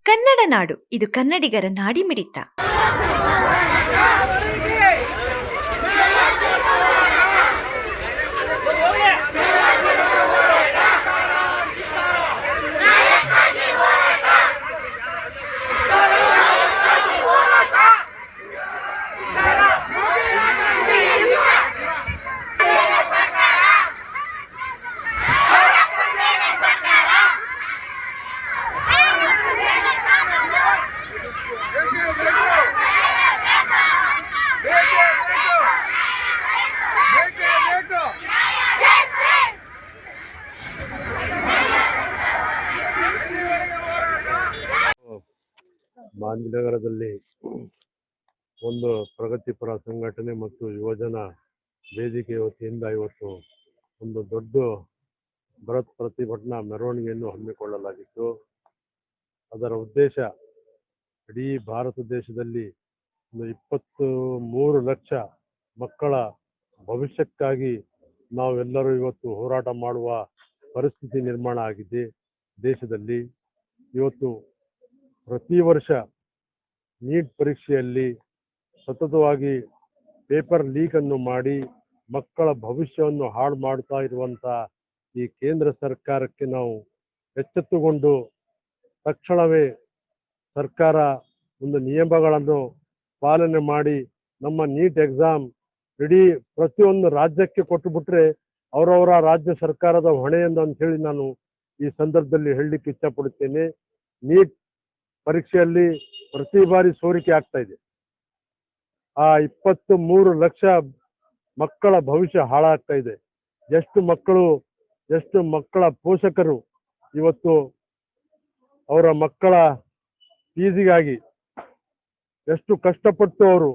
ಕನ್ನಡ ನಾಡು, ಇದು ಕನ್ನಡಿಗರ ನಾಡಿಮಿಡಿತ. ಮಾಂಜನಗರದಲ್ಲಿ ಒಂದು ಪ್ರಗತಿಪರ ಸಂಘಟನೆ ಮತ್ತು ಯುವಜನ ವೇದಿಕೆ ವತಿಯಿಂದ ಇವತ್ತು ಒಂದು ದೊಡ್ಡ ಬೃಹತ್ ಪ್ರತಿಭಟನಾ ಮೆರವಣಿಗೆಯನ್ನು ಹಮ್ಮಿಕೊಳ್ಳಲಾಗಿತ್ತು. ಅದರ ಉದ್ದೇಶ ಇಡೀ ಭಾರತ ದೇಶದಲ್ಲಿ ಒಂದು 23 ಲಕ್ಷ ಮಕ್ಕಳ ಭವಿಷ್ಯಕ್ಕಾಗಿ ನಾವೆಲ್ಲರೂ ಇವತ್ತು ಹೋರಾಟ ಮಾಡುವ ಪರಿಸ್ಥಿತಿ ನಿರ್ಮಾಣ ಆಗಿದೆ. ದೇಶದಲ್ಲಿ ಇವತ್ತು ಪ್ರತಿ ವರ್ಷ ನೀಟ್ ಪರೀಕ್ಷೆಯಲ್ಲಿ ಸತತವಾಗಿ ಪೇಪರ್ ಲೀಕ್ ಅನ್ನು ಮಾಡಿ ಮಕ್ಕಳ ಭವಿಷ್ಯವನ್ನು ಹಾಳು ಮಾಡ್ತಾ ಇರುವಂತ ಈ ಕೇಂದ್ರ ಸರ್ಕಾರಕ್ಕೆ ನಾವು ಎಚ್ಚೆತ್ತುಕೊಂಡು ತಕ್ಷಣವೇ ಸರ್ಕಾರ ಒಂದು ನಿಯಮಗಳನ್ನು ಪಾಲನೆ ಮಾಡಿ ನಮ್ಮ ನೀಟ್ ಎಕ್ಸಾಮ್ ಇಡೀ ಪ್ರತಿಯೊಂದು ರಾಜ್ಯಕ್ಕೆ ಕೊಟ್ಟು ಬಿಟ್ರೆ ಅವರವರ ರಾಜ್ಯ ಸರ್ಕಾರದ ಹೊಣೆಯಿಂದ ಅಂತ ಹೇಳಿ ನಾನು ಈ ಸಂದರ್ಭದಲ್ಲಿ ಹೇಳಲಿಕ್ಕೆ ಇಷ್ಟಪಡುತ್ತೇನೆ. ನೀಟ್ ಪರೀಕ್ಷೆಯಲ್ಲಿ ಪ್ರತಿ ಬಾರಿ ಸೋರಿಕೆ ಆಗ್ತಾ ಇದೆ. ಆ 23 ಲಕ್ಷ ಮಕ್ಕಳ ಭವಿಷ್ಯ ಹಾಳಾಗ್ತಾ ಇದೆ. ಎಷ್ಟು ಮಕ್ಕಳ ಪೋಷಕರು ಇವತ್ತು ಅವರ ಮಕ್ಕಳ ಫೀಸಿಗಾಗಿ ಎಷ್ಟು ಕಷ್ಟಪಟ್ಟು ಅವರು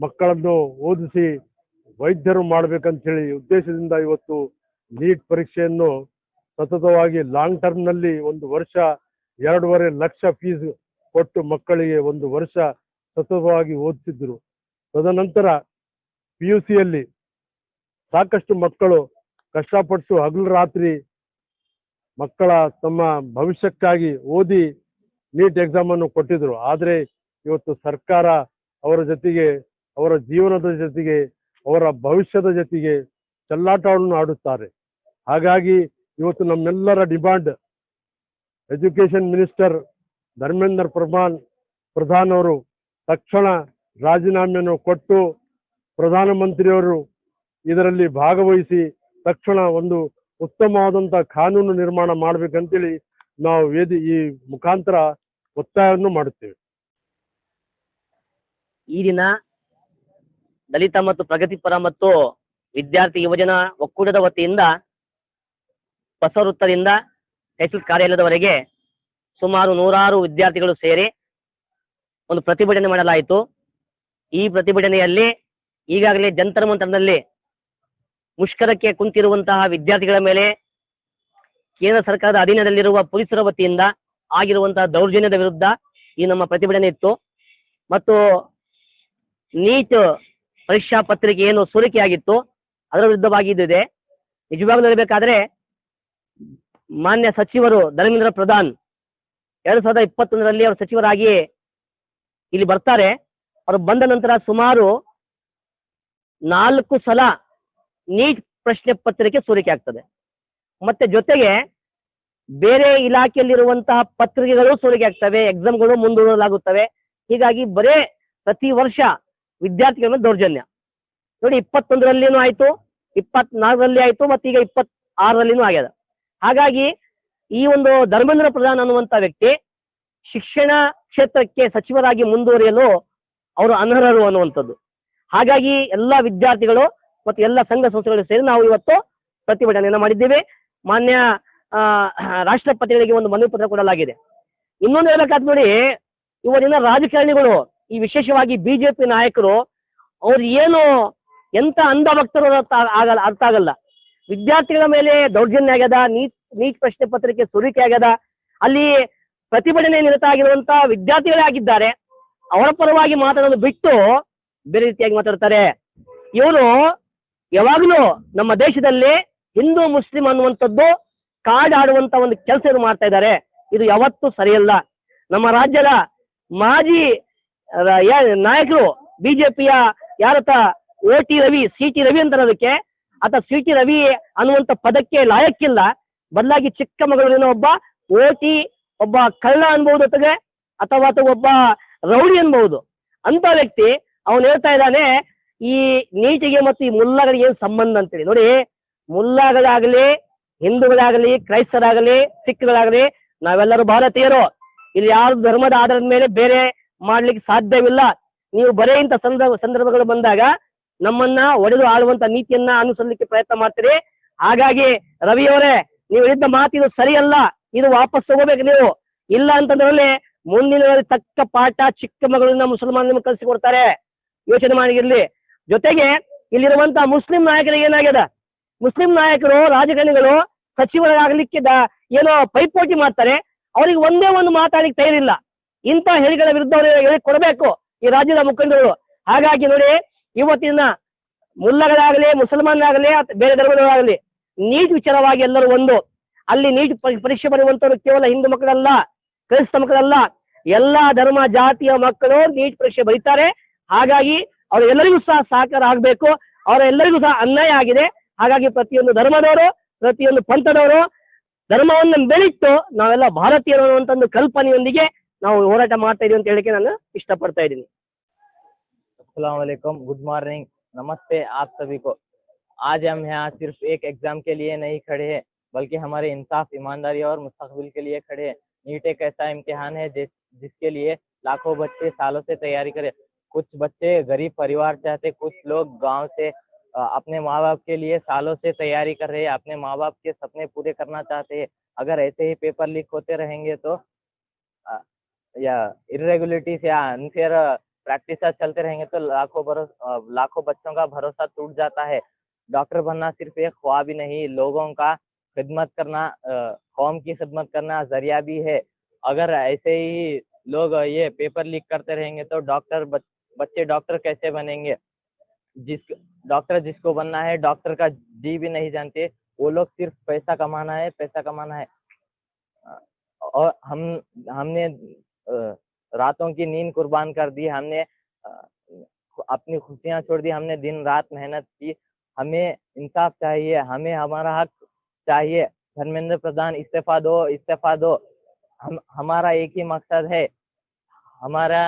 ಮಕ್ಕಳನ್ನು ಓದಿಸಿ ವೈದ್ಯರು ಮಾಡ್ಬೇಕಂತ ಹೇಳಿ ಉದ್ದೇಶದಿಂದ ಇವತ್ತು ನೀಟ್ ಪರೀಕ್ಷೆಯನ್ನು ಸತತವಾಗಿ ಲಾಂಗ್ ಟರ್ಮ್ ನಲ್ಲಿ 1 ವರ್ಷ 2.5 ಲಕ್ಷ ಫೀಸ್ ಕೊಟ್ಟು ಮಕ್ಕಳಿಗೆ 1 ವರ್ಷ ಸತತವಾಗಿ ಓದಿಸಿದ್ರು. ತದನಂತರ PUCಯಲ್ಲಿ ಸಾಕಷ್ಟು ಮಕ್ಕಳು ಕಷ್ಟಪಟ್ಟು ಹಗಲು ರಾತ್ರಿ ಮಕ್ಕಳ ತಮ್ಮ ಭವಿಷ್ಯಕ್ಕಾಗಿ ಓದಿ ನೀಟ್ ಎಕ್ಸಾಮ್ ಅನ್ನು ಕೊಟ್ಟಿದ್ರು. ಆದ್ರೆ ಇವತ್ತು ಸರ್ಕಾರ ಅವರ ಜೊತೆಗೆ, ಅವರ ಜೀವನದ ಜೊತೆಗೆ, ಅವರ ಭವಿಷ್ಯದ ಜೊತೆಗೆ ಚೆಲ್ಲಾಟವನ್ನು ಆಡುತ್ತಾರೆ. ಹಾಗಾಗಿ ಇವತ್ತು ನಮ್ಮೆಲ್ಲರ demand education minister Dharmendra Pradhan ಅವರು ತಕ್ಷಣ ರಾಜೀನಾಮೆಯನ್ನು ಕೊಟ್ಟು ಪ್ರಧಾನಮಂತ್ರಿಯವರು ಇದರಲ್ಲಿ ಭಾಗವಹಿಸಿ ತಕ್ಷಣ ಒಂದು ಉತ್ತಮವಾದಂತಹ ಕಾನೂನು ನಿರ್ಮಾಣ ಮಾಡ್ಬೇಕಂತೇಳಿ ನಾವು ಈ ಮುಖಾಂತರ ಒತ್ತಾಯವನ್ನು ಮಾಡುತ್ತೇವೆ. ಈ ದಿನ ದಲಿತ ಮತ್ತು ಪ್ರಗತಿಪರ ಮತ್ತು ವಿದ್ಯಾರ್ಥಿ ಯುವಜನ ಒಕ್ಕೂಟದ ವತಿಯಿಂದ ಹೊಸ ವೃತ್ತದಿಂದ ತಹಸೀಲ್ ಕಾರ್ಯಾಲಯದವರೆಗೆ ಸುಮಾರು 100 ವಿದ್ಯಾರ್ಥಿಗಳು ಸೇರಿ ಒಂದು ಪ್ರತಿಭಟನೆ ಮಾಡಲಾಯಿತು. ಈ ಪ್ರತಿಭಟನೆಯಲ್ಲಿ ಈಗಾಗಲೇ ಜಂತರ್ ಮಂತರ್ನಲ್ಲಿ ಮುಷ್ಕರಕ್ಕೆ ಕುಂತಿರುವಂತಹ ವಿದ್ಯಾರ್ಥಿಗಳ ಮೇಲೆ ಕೇಂದ್ರ ಸರ್ಕಾರದ ಅಧೀನದಲ್ಲಿರುವ ಪೊಲೀಸರ ವತಿಯಿಂದ ಆಗಿರುವಂತಹ ದೌರ್ಜನ್ಯದ ವಿರುದ್ಧ ಈ ನಮ್ಮ ಪ್ರತಿಭಟನೆ ಇತ್ತು. ಮತ್ತು ನೀಟ್ ಪರೀಕ್ಷಾ ಪತ್ರಿಕೆ ಏನು ಸೋರಿಕೆಯಾಗಿತ್ತು ಅದರ ವಿರುದ್ಧವಾಗಿದ್ದಿದೆ. ನಿಜವಾಗ್ಲೂ ಹೇಳಬೇಕಾದ್ರೆ ಮಾನ್ಯ ಸಚಿವರು ಧರ್ಮೇಂದ್ರ ಪ್ರಧಾನ್ 2021ರಲ್ಲಿ ಅವರು ಸಚಿವರಾಗಿ ಇಲ್ಲಿ ಬರ್ತಾರೆ. ಅವರು ಬಂದ ನಂತರ ಸುಮಾರು 4 ಸಲ ನೀಟ್ ಪ್ರಶ್ನೆ ಪತ್ರಿಕೆ ಸೋರಿಕೆ ಆಗ್ತದೆ. ಮತ್ತೆ ಜೊತೆಗೆ ಬೇರೆ ಇಲಾಖೆಯಲ್ಲಿರುವಂತಹ ಪತ್ರಿಕೆಗಳು ಸೋರಿಕೆ ಆಗ್ತವೆ, ಎಕ್ಸಾಮ್ಗಳು ಮುಂದೂಡಲಾಗುತ್ತವೆ. ಹೀಗಾಗಿ ಬರೇ ಪ್ರತಿ ವರ್ಷ ವಿದ್ಯಾರ್ಥಿಗಳ ಮೇಲೆ ದೌರ್ಜನ್ಯ ನೋಡಿ. 21ರಲ್ಲಿನೂ ಆಯ್ತು, 24ರಲ್ಲಿ ಆಯ್ತು, ಮತ್ತೆ ಈಗ 26ರಲ್ಲಿನೂ ಆಗ್ಯದ. ಹಾಗಾಗಿ ಈ ಒಂದು ಧರ್ಮೇಂದ್ರ ಪ್ರಧಾನ್ ಅನ್ನುವಂತ ವ್ಯಕ್ತಿ ಶಿಕ್ಷಣ ಕ್ಷೇತ್ರಕ್ಕೆ ಸಚಿವರಾಗಿ ಮುಂದುವರಿಯಲು ಅವರು ಅನರ್ಹರು ಅನ್ನುವಂಥದ್ದು. ಹಾಗಾಗಿ ಎಲ್ಲಾ ವಿದ್ಯಾರ್ಥಿಗಳು ಮತ್ತು ಎಲ್ಲ ಸಂಘ ಸಂಸ್ಥೆಗಳು ಸೇರಿ ನಾವು ಇವತ್ತು ಪ್ರತಿಭಟನೆಯನ್ನ ಮಾಡಿದ್ದೇವೆ. ಮಾನ್ಯ ರಾಷ್ಟ್ರಪತಿಗಳಿಗೆ ಒಂದು ಮನವಿ ಪತ್ರ ಕೊಡಲಾಗಿದೆ. ಇನ್ನೊಂದು ಹೇಳಬೇಕಾದ್ ನೋಡಿ, ಇವತ್ತಿನ ರಾಜಕಾರಣಿಗಳು, ಈ ವಿಶೇಷವಾಗಿ ಬಿಜೆಪಿ ನಾಯಕರು, ಅವ್ರು ಏನು ಎಂತ ಅಂಧಭಕ್ತರು ಅರ್ಥ ಆಗಲ್ಲ. ವಿದ್ಯಾರ್ಥಿಗಳ ಮೇಲೆ ದೌರ್ಜನ್ಯ ಆಗ್ಯದ, ನೀಟ್ ಪ್ರಶ್ನೆ ಪತ್ರಿಕೆ ಸೋರಿಕೆ ಆಗ್ಯದ. ಅಲ್ಲಿ ಪ್ರತಿಭಟನೆ ನಿರತ ಆಗಿರುವಂತಹ ವಿದ್ಯಾರ್ಥಿಗಳೇ ಆಗಿದ್ದಾರೆ. ಅವರ ಪರವಾಗಿ ಮಾತಾಡೋದು ಬಿಟ್ಟು ಬೇರೆ ರೀತಿಯಾಗಿ ಮಾತಾಡ್ತಾರೆ. ಇವರು ಯಾವಾಗ್ಲೂ ನಮ್ಮ ದೇಶದಲ್ಲಿ ಹಿಂದೂ ಮುಸ್ಲಿಂ ಅನ್ನುವಂಥದ್ದು ಕಾಡಾಡುವಂತ ಒಂದು ಕೆಲಸ ಮಾಡ್ತಾ ಇದ್ದಾರೆ. ಇದು ಯಾವತ್ತೂ ಸರಿಯಲ್ಲ. ನಮ್ಮ ರಾಜ್ಯದ ಮಾಜಿ ನಾಯಕರು ಬಿಜೆಪಿಯ ಯಾರತ್ತ OT ರವಿ CT ರವಿ ಅಂತಾರೆ ಅದಕ್ಕೆ, ಆತ CT ರವಿ ಅನ್ನುವಂತ ಪದಕ್ಕೆ ಲಾಯಕ್ಕಿಲ್ಲ. ಬದಲಾಗಿ ಚಿಕ್ಕಮಗಳೂರಿನ ಒಬ್ಬ OT, ಒಬ್ಬ ಕಳ್ಳ ಅನ್ಬಹುದು ಅಥವಾ ಒಬ್ಬ ರೌಡಿ ಅನ್ಬಹುದು. ಅಂತ ವ್ಯಕ್ತಿ ಅವನು ಹೇಳ್ತಾ ಇದ್ದಾನೆ ಈ ನೀಟಿಗೆ ಮತ್ತು ಈ ಮುಲ್ಲಾಗಳಿಗೆ ಏನ್ ಸಂಬಂಧ ಅಂತೇಳಿ. ನೋಡಿ, ಮುಲ್ಲಾಗಳಾಗಲಿ, ಹಿಂದೂಗಳಾಗಲಿ, ಕ್ರೈಸ್ತರಾಗಲಿ, ಸಿಖ್ಗಳಾಗಲಿ, ನಾವೆಲ್ಲರೂ ಭಾರತೀಯರು. ಇಲ್ಲಿ ಯಾರು ಧರ್ಮದ ಆಧಾರದ ಮೇಲೆ ಬೇರೆ ಮಾಡ್ಲಿಕ್ಕೆ ಸಾಧ್ಯವಿಲ್ಲ. ನೀವು ಬರೇ ಇಂಥ ಸಂದರ್ಭಗಳು ಬಂದಾಗ ನಮ್ಮನ್ನ ಒಡೆದು ಆಳುವಂತ ನೀತಿಯನ್ನ ಅನುಸರಿಸಲಿಕ್ಕೆ ಪ್ರಯತ್ನ ಮಾಡ್ತೀರಿ. ಹಾಗಾಗಿ ರವಿಯವರೇ, ನೀವು ಹೇಳಿದ್ದ ಮಾತಿದು ಸರಿಯಲ್ಲ, ಇದು ವಾಪಸ್ ತಗೋಬೇಕು ನೀವು. ಇಲ್ಲ ಅಂತಂದ್ರೆ ಮುಂದಿನ ತಕ್ಕ ಪಾಠ ಚಿಕ್ಕಮಗಳೂರಿನ ಮುಸಲ್ಮಾನ ನಿಮ್ಗೆ ಕಲಿಸಿಕೊಡ್ತಾರೆ, ಯೋಚನೆ ಮಾಡಿರ್ಲಿ. ಜೊತೆಗೆ ಇಲ್ಲಿರುವಂತಹ ಮುಸ್ಲಿಂ ನಾಯಕರಿಗೆ ಏನಾಗ್ಯದ, ಮುಸ್ಲಿಂ ನಾಯಕರು, ರಾಜಕಾರಣಿಗಳು ಸಚಿವರಾಗ್ಲಿಕ್ಕೆ ಏನೋ ಪೈಪೋಟಿ ಮಾಡ್ತಾರೆ. ಅವ್ರಿಗೆ ಒಂದೇ ಒಂದು ಮಾತಾಡ್ಲಿಕ್ಕೆ ತಯಾರಿಲ್ಲ. ಇಂಥ ಹೇಳಿಗಳ ವಿರುದ್ಧ ಹೇಳಿ ಕೊಡಬೇಕು ಈ ರಾಜ್ಯದ ಮುಖಂಡರು. ಹಾಗಾಗಿ ನೋಡಿ, ಇವತ್ತಿನ ಮುಲ್ಲಗಳಾಗಲಿ, ಮುಸಲ್ಮಾನರಾಗಲಿ, ಬೇರೆ ಧರ್ಮದವರಾಗಲಿ, ನೀಟ್ ವಿಚಾರವಾಗಿ ಎಲ್ಲರೂ ಒಂದು. ಅಲ್ಲಿ ನೀಟ್ ಪರೀಕ್ಷೆ ಬರುವಂತವ್ರು ಕೇವಲ ಹಿಂದೂ ಮಕ್ಕಳಲ್ಲ, ಕ್ರೈಸ್ತ ಮಕ್ಕಳಲ್ಲ, ಎಲ್ಲಾ ಧರ್ಮ ಜಾತಿಯ ಮಕ್ಕಳು ನೀಟ್ ಪರೀಕ್ಷೆ ಬರೀತಾರೆ. ಹಾಗಾಗಿ ಅವರೆಲ್ಲರಿಗೂ ಸಹ ಸಹಕಾರ ಆಗ್ಬೇಕು. ಅವರೆಲ್ಲರಿಗೂ ಸಹ ಅನ್ಯಾಯ ಆಗಿದೆ. ಹಾಗಾಗಿ ಪ್ರತಿಯೊಂದು ಧರ್ಮದವರು, ಪ್ರತಿಯೊಂದು ಪಂಥದವರು ಧರ್ಮವನ್ನು ಬೆಳಿಟ್ಟು ನಾವೆಲ್ಲ ಭಾರತೀಯರು ಅನ್ನುವಂತ ಒಂದು ಕಲ್ಪನೆಯೊಂದಿಗೆ ನಾವು ಹೋರಾಟ ಮಾಡ್ತಾ ಇದೀವಿ ಅಂತ ಹೇಳಿಕೆ ನಾನು ಇಷ್ಟಪಡ್ತಾ ಇದ್ದೀನಿ. अस्सलाम वालेकुम, गुड मॉर्निंग, नमस्ते आप सभी को। आज हम यहाँ सिर्फ एक एग्जाम के लिए नहीं खड़े हैं, बल्कि हमारे इंसाफ, ईमानदारी और मुस्तकबिल के लिए खड़े हैं। नीट एक ऐसा इम्तिहान है जिसके लिए लाखों बच्चे सालों से तैयारी करे। कुछ बच्चे गरीब परिवार से आते, कुछ लोग गांव से अपने माँ बाप के लिए सालों से तैयारी कर रहे हैं, अपने माँ बाप के सपने पूरे करना चाहते हैं। अगर ऐसे ही पेपर लीक होते रहेंगे तो या इरेगुलरिटीज या अनफेयर प्रैक्टिस चलते रहेंगे तो लाखों बच्चों का भरोसा टूट जाता है। डॉक्टर बनना सिर्फ एक ख्वाब ही नहीं, लोगों का खिदमत करना, कौम की खिदमत करना जरिया भी है। अगर ऐसे ही लोग ये पेपर लीक करते रहेंगे तो बच्चे डॉक्टर कैसे बनेंगे? डॉक्टर जिसको बनना है, डॉक्टर का जी भी नहीं जानते। वो लोग सिर्फ पैसा कमाना है। और हमने रातों की नींद कुर्बान कर दी, हमने अपनी खुशियां छोड़ दी, हमने दिन रात मेहनत की। हमें इंसाफ चाहिए, हमें हमारा हक चाहिए। धर्मेंद्र प्रधान इस्तीफा दो। हमारा एक ही मकसद है, हमारा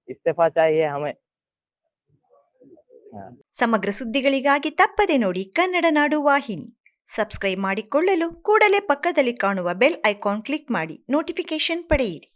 इस्तीफा चाहिए हमें। ಸಮಗ್ರ ಸುದ್ದಿಗಳಿಗಾಗಿ ತಪ್ಪದೆ ನೋಡಿ ಕನ್ನಡ ನಾಡು ವಾಹಿನಿ. ಸಬ್ಸ್ಕ್ರೈಬ್ ಮಾಡಿಕೊಳ್ಳಲು ಕೂಡಲೇ ಪಕ್ಕದಲ್ಲಿ ಕಾಣುವ ಬೆಲ್ ಐಕಾನ್ ಕ್ಲಿಕ್ ಮಾಡಿ ನೋಟಿಫಿಕೇಶನ್ ಪಡೆಯಿರಿ.